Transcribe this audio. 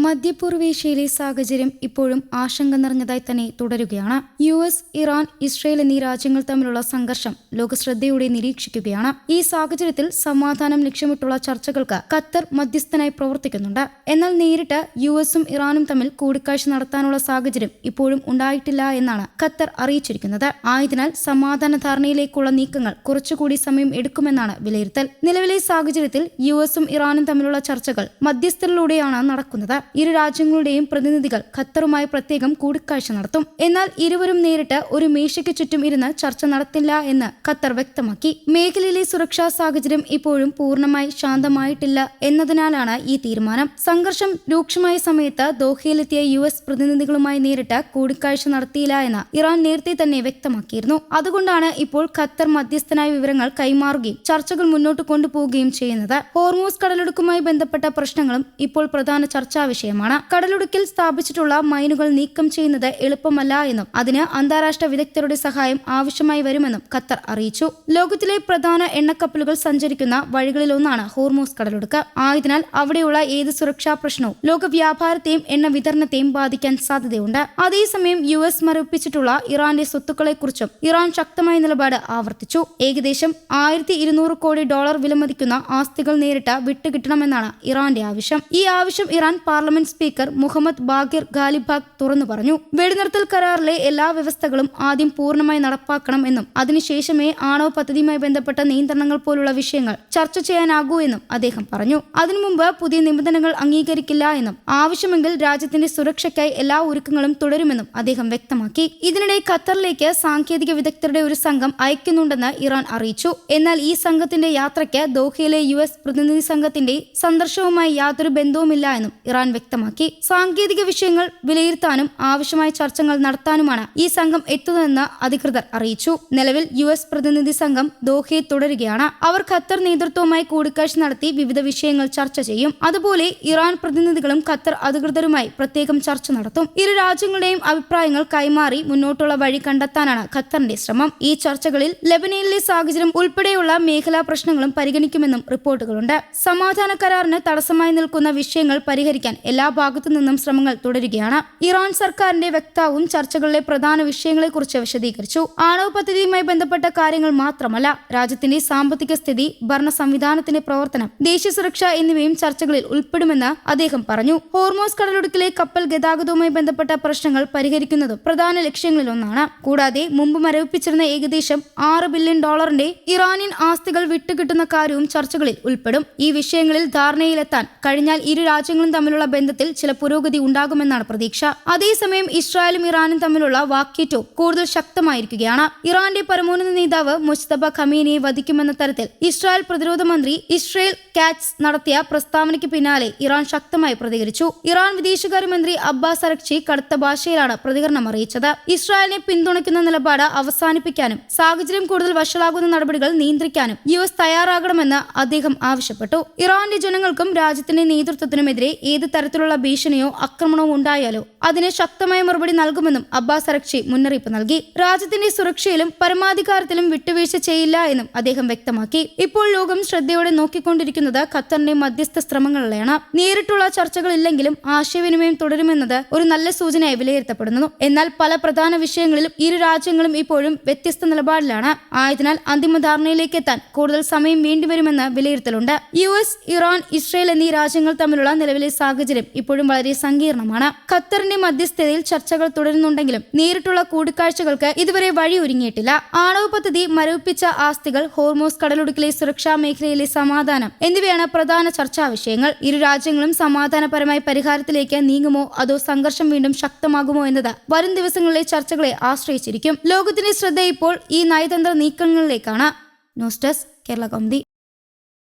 മധ്യപൂർവേഷ്യയിലെ സാഹചര്യം ഇപ്പോഴും ആശങ്ക നിറഞ്ഞതായി തന്നെ തുടരുകയാണ്. US, ഇറാൻ, ഇസ്രയേൽ എന്നീ രാജ്യങ്ങൾ തമ്മിലുള്ള സംഘർഷം ലോകശ്രദ്ധയോടെ നിരീക്ഷിക്കുകയാണ്. ഈ സാഹചര്യത്തിൽ സമാധാനം ലക്ഷ്യമിട്ടുള്ള ചർച്ചകൾക്ക് ഖത്തർ മധ്യസ്ഥനായി പ്രവർത്തിക്കുന്നുണ്ട്. എന്നാൽ നേരിട്ട് US-ഉം ഇറാനും തമ്മിൽ കൂടിക്കാഴ്ച നടത്താനുള്ള സാഹചര്യം ഇപ്പോഴും ഉണ്ടായിട്ടില്ല എന്നാണ് ഖത്തർ അറിയിച്ചിരിക്കുന്നത്. ആയതിനാൽ സമാധാന ധാരണയിലേക്കുള്ള നീക്കങ്ങൾ കുറച്ചുകൂടി സമയം എടുക്കുമെന്നാണ് വിലയിരുത്തൽ. നിലവിലെ സാഹചര്യത്തിൽ US-ഉം ഇറാനും തമ്മിലുള്ള ചർച്ചകൾ മധ്യസ്ഥരിലൂടെയാണ് നടക്കുന്നത്. ഇരു രാജ്യങ്ങളുടെയും പ്രതിനിധികൾ ഖത്തറുമായി പ്രത്യേകം കൂടിക്കാഴ്ച നടത്തും. എന്നാൽ ഇരുവരും നേരിട്ട് ഒരു മേശയ്ക്ക് ചുറ്റും ഇരുന്ന് ചർച്ച നടത്തില്ല എന്ന് ഖത്തർ വ്യക്തമാക്കി. മേഖലയിലെ സുരക്ഷാ സാഹചര്യം ഇപ്പോഴും പൂർണ്ണമായി ശാന്തമായിട്ടില്ല എന്നതിനാലാണ് ഈ തീരുമാനം. സംഘർഷം രൂക്ഷമായ സമയത്ത് ദോഹയിലെത്തിയ US പ്രതിനിധികളുമായി നേരിട്ട് കൂടിക്കാഴ്ച നടത്തിയില്ല എന്ന് ഇറാൻ നേരത്തെ തന്നെ വ്യക്തമാക്കിയിരുന്നു. അതുകൊണ്ടാണ് ഇപ്പോൾ ഖത്തർ മധ്യസ്ഥനായ വിവരങ്ങൾ കൈമാറുകയും ചർച്ചകൾ മുന്നോട്ട് കൊണ്ടുപോവുകയും ചെയ്യുന്നത്. ഹോർമൂസ് കടലിടുക്കുമായി ബന്ധപ്പെട്ട പ്രശ്നങ്ങളും ഇപ്പോൾ പ്രധാന ചർച്ചാ വിഷയമാണ്. കടലിടുക്കിൽ സ്ഥാപിച്ചിട്ടുള്ള മൈനുകൾ നീക്കം ചെയ്യുന്നത് എളുപ്പമല്ല എന്നും അതിന് അന്താരാഷ്ട്ര വിദഗ്ധരുടെ സഹായം ആവശ്യമായി വരുമെന്നും ഖത്തർ അറിയിച്ചു. ലോകത്തിലെ പ്രധാന എണ്ണക്കപ്പലുകൾ സഞ്ചരിക്കുന്ന വഴികളിലൊന്നാണ് ഹോർമൂസ് കടലിടുക്ക്. ആയതിനാൽ അവിടെയുള്ള ഏത് സുരക്ഷാ പ്രശ്നവും ലോക വ്യാപാരത്തെയും എണ്ണ വിതരണത്തെയും ബാധിക്കാൻ സാധ്യതയുണ്ട്. അതേസമയം US മരവിപ്പിച്ചിട്ടുള്ള ഇറാന്റെ സ്വത്തുക്കളെക്കുറിച്ചും ഇറാൻ ശക്തമായ നിലപാട് ആവർത്തിച്ചു. ഏകദേശം $1200 കോടി വിലമതിക്കുന്ന ആസ്തികൾ നേരിട്ട് വിട്ടുകിട്ടണമെന്നാണ് ഇറാന്റെ ആവശ്യം. ഈ ആവശ്യം Iran parliament speaker Mohammad Baqir Ghalibaf തുറന്നു പറഞ്ഞു. വെടിനിർത്തൽ കരാറിലെ എല്ലാ വ്യവസ്ഥകളും ആദ്യം പൂർണ്ണമായി നടപ്പാക്കണം എന്നും അതിനുശേഷമേ ആണവ പദ്ധതിയുമായി ബന്ധപ്പെട്ട നിയന്ത്രണങ്ങൾ പോലുള്ള വിഷയങ്ങൾ ചർച്ച ചെയ്യാനാകൂ എന്നും അദ്ദേഹം പറഞ്ഞു. അതിനു മുമ്പ് പുതിയ നിബന്ധനകൾ അംഗീകരിക്കില്ല എന്നും ആവശ്യമെങ്കിൽ രാജ്യത്തിന്റെ സുരക്ഷയ്ക്കായി എല്ലാ ഒരുക്കങ്ങളും തുടരുമെന്നും അദ്ദേഹം വ്യക്തമാക്കി. ഇതിനിടെ ഖത്തറിലേക്ക് സാങ്കേതിക വിദഗ്ധരുടെ ഒരു സംഘം അയക്കുന്നുണ്ടെന്ന് ഇറാൻ അറിയിച്ചു. എന്നാൽ ഈ സംഘത്തിന്റെ യാത്രയ്ക്ക് ദോഹയിലെ US പ്രതിനിധി സംഘത്തിന്റെ സന്ദർശനവുമായി യാതൊരു ബന്ധവുമില്ല എന്നും ഇറാൻ വ്യക്തമാക്കി. സാങ്കേതിക വിഷയങ്ങൾ വിലയിരുത്താനും ആവശ്യമായ ചർച്ചകൾ നടത്താനുമാണ് ഈ സംഘം എത്തുന്നതെന്ന് അധികൃതർ അറിയിച്ചു. നിലവിൽ US പ്രതിനിധി സംഘം ദോഹയിൽ തുടരുകയാണ്. അവർ ഖത്തർ നേതൃത്വവുമായി കൂടിക്കാഴ്ച നടത്തി വിവിധ വിഷയങ്ങൾ ചർച്ച ചെയ്യും. അതുപോലെ ഇറാൻ പ്രതിനിധികളും ഖത്തർ അധികൃതരുമായി പ്രത്യേകം ചർച്ച നടത്തും. ഇരു രാജ്യങ്ങളുടെയും അഭിപ്രായങ്ങൾ കൈമാറി മുന്നോട്ടുള്ള വഴി കണ്ടെത്താനാണ് ഖത്തറിന്റെ ശ്രമം. ഈ ചർച്ചകളിൽ ലെബനനിലെ സാഹചര്യം ഉൾപ്പെടെയുള്ള മേഖലാ പ്രശ്നങ്ങളും പരിഗണിക്കുമെന്നും റിപ്പോർട്ടുകളുണ്ട്. സമാധാന കരാറിന് തടസ്സമായി നിൽക്കുന്ന വിഷയങ്ങൾ പരിഹരിക്കാൻ എല്ലാ ഭാഗത്തു നിന്നും ശ്രമങ്ങൾ തുടരുകയാണ്. ഇറാൻ സർക്കാരിന്റെ വക്താവും ചർച്ചകളിലെ പ്രധാന വിഷയങ്ങളെക്കുറിച്ച് വിശദീകരിച്ചു. ആണവ പദ്ധതിയുമായി ബന്ധപ്പെട്ട കാര്യങ്ങൾ മാത്രമല്ല, രാജ്യത്തിന്റെ സാമ്പത്തിക സ്ഥിതി, ഭരണ സംവിധാനത്തിന്റെ പ്രവർത്തനം, ദേശീയ സുരക്ഷ എന്നിവയും ചർച്ചകളിൽ ഉൾപ്പെടുമെന്ന് അദ്ദേഹം പറഞ്ഞു. ഹോർമൂസ് കടലിടുക്കിലെ കപ്പൽ ഗതാഗതവുമായി ബന്ധപ്പെട്ട പ്രശ്നങ്ങൾ പരിഹരിക്കുന്നതും പ്രധാന ലക്ഷ്യങ്ങളിലൊന്നാണ്. കൂടാതെ മുമ്പ് മരവിപ്പിച്ചിരുന്ന ഏകദേശം $6 ബില്യൺ ഇറാനിയൻ ആസ്തികൾ വിട്ടുകിട്ടുന്ന കാര്യവും ചർച്ചകളിൽ ഉൾപ്പെടും. ഈ വിഷയങ്ങളിൽ ധാരണയിലെത്താൻ കഴിഞ്ഞാൽ ഇരു രാജ്യങ്ങളും തമ്മിലുള്ള ബന്ധത്തിൽ ചില പുരോഗതി ഉണ്ടാകുമെന്നാണ് പ്രതീക്ഷ. അതേസമയം ഇസ്രായേലും ഇറാനും തമ്മിലുള്ള വാക്കേറ്റവും കൂടുതൽ ശക്തമായിരിക്കുകയാണ്. ഇറാന്റെ പരമോന്നത നേതാവ് മുജ്തബ ഖമീനിയെ വധിക്കുമെന്ന തരത്തിൽ ഇസ്രായേൽ പ്രതിരോധ മന്ത്രി ഇസ്രയേൽ കാറ്റ്സ് നടത്തിയ പ്രസ്താവനയ്ക്ക് പിന്നാലെ ഇറാൻ ശക്തമായി പ്രതികരിച്ചു. ഇറാൻ വിദേശകാര്യമന്ത്രി അബ്ബാസ് അരഗ്ചി കടുത്ത ഭാഷയിലാണ് പ്രതികരണം അറിയിച്ചത്. ഇസ്രായേലിനെ പിന്തുണയ്ക്കുന്ന നിലപാട് അവസാനിപ്പിക്കാനും സാഹചര്യം കൂടുതൽ വഷളാകുന്ന നടപടികൾ നിയന്ത്രിക്കാനും US തയ്യാറാകണമെന്ന് അദ്ദേഹം ആവശ്യപ്പെട്ടു. ഇറാന്റെ ജനങ്ങൾക്കും രാജ്യത്തിന്റെ നേതൃത്വത്തിനുമെതിരെ ഏത് തരത്തിലുള്ള ഭീഷണിയോ ആക്രമണമോ ഉണ്ടായാലോ അതിന് ശക്തമായ മറുപടി നൽകുമെന്നും അബ്ബാസ് അരഗ്ചി മുന്നറിയിപ്പ് നൽകി. രാജ്യത്തിന്റെ സുരക്ഷയിലും പരമാധികാരത്തിലും വിട്ടുവീഴ്ച ചെയ്യില്ല എന്നും അദ്ദേഹം വ്യക്തമാക്കി. ഇപ്പോൾ ലോകം ശ്രദ്ധയോടെ നോക്കിക്കൊണ്ടിരിക്കുന്നത് ഖത്തറിന്റെ മധ്യസ്ഥ ശ്രമങ്ങളിലാണ്. നേരിട്ടുള്ള ചർച്ചകളില്ലെങ്കിലും ആശയവിനിമയം തുടരുമെന്നത് ഒരു നല്ല സൂചനയായി വിലയിരുത്തപ്പെടുന്നു. എന്നാൽ പല പ്രധാന വിഷയങ്ങളിലും ഇരു രാജ്യങ്ങളും ഇപ്പോഴും വ്യത്യസ്ത നിലപാടിലാണ്. ആയതിനാൽ അന്തിമ ധാരണയിലേക്ക് എത്താൻ കൂടുതൽ സമയം വേണ്ടിവരുമെന്ന് വിലയിരുത്തലുണ്ട്. US, ഇറാൻ, ഇസ്രയേൽ എന്നീ രാജ്യങ്ങൾ തമ്മിലുള്ള നിലവിലെ സാഹചര്യം ഇപ്പോഴും വളരെ സങ്കീർണമാണ്. ഖത്തറിന്റെ മധ്യസ്ഥതയിൽ ചർച്ചകൾ തുടരുന്നുണ്ടെങ്കിലും നേരിട്ടുള്ള കൂടിക്കാഴ്ചകൾക്ക് ഇതുവരെ വഴിയൊരുങ്ങിയിട്ടില്ല. ആണവ പദ്ധതി, മരവിപ്പിച്ച ആസ്തികൾ, ഹോർമൂസ് കടലിടുക്കിലെ സുരക്ഷാ മേഖലയിലെ സമാധാനം എന്നിവയാണ് പ്രധാന ചർച്ചാ വിഷയങ്ങൾ. ഇരു രാജ്യങ്ങളും സമാധാനപരമായ പരിഹാരത്തിലേക്ക് നീങ്ങുമോ അതോ സംഘർഷം വീണ്ടും ശക്തമാകുമോ എന്നത് വരും ദിവസങ്ങളിലെ ചർച്ചകളെ ആശ്രയിച്ചിരിക്കും. ലോകത്തിന്റെ ശ്രദ്ധ ഇപ്പോൾ ഈ നയതന്ത്ര നീക്കങ്ങളിലേക്കാണ്. News desk Kerala Kaumudi.